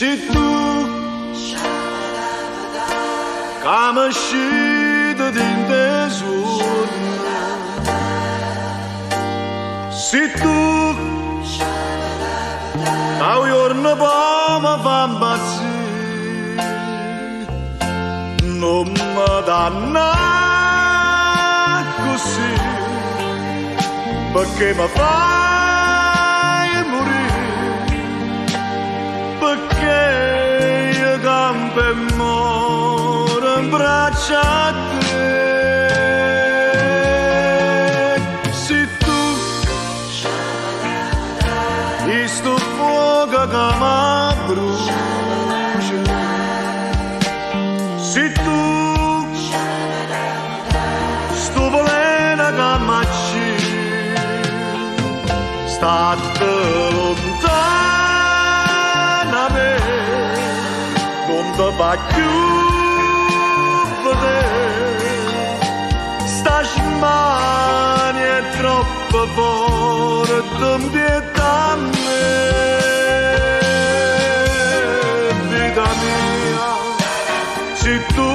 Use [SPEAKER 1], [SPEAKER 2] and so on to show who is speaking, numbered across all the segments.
[SPEAKER 1] Se tu che mi scende din tesoro, se tu da un giorno poi mi fa impazzire, non mi danna così, perché mi fai morire, perché io campo e muore in braccia a te. Se tu sto fuoco che mi brucia, se tu sto veleno che mi accende, state lontana da me, non ti va più vedere, sta smania è troppo forte, impieta a me, vita mia, se tu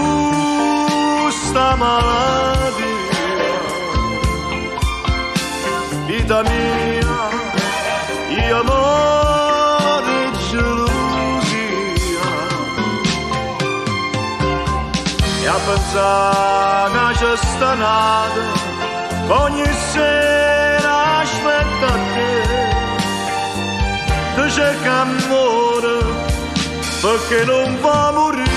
[SPEAKER 1] sta malattia, vita mia, io amore e gelosia, e a pensare che c'è sta nata, ogni sera aspetta te, ti cerca amore, perché non va a morire.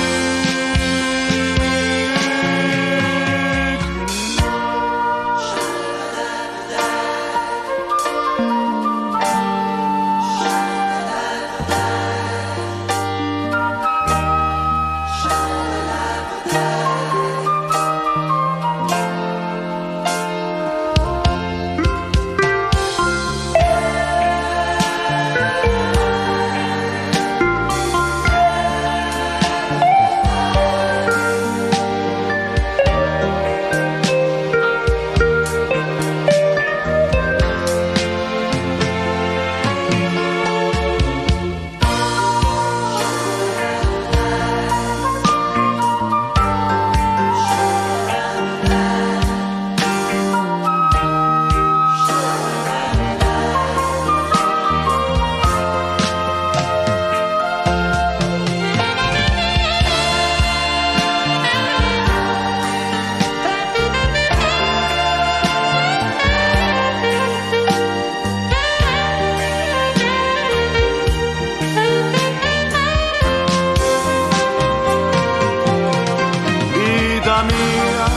[SPEAKER 1] Mia,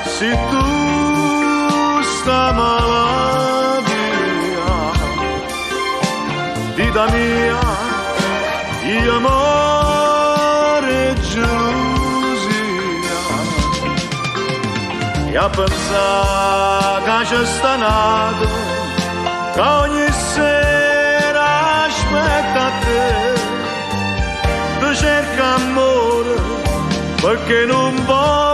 [SPEAKER 1] se tu sta malattia, vita mia, io amore e gelosia, e a pensare che c'è sta nato, che ogni sera aspetta te, ti cerca amore, perché non vuoi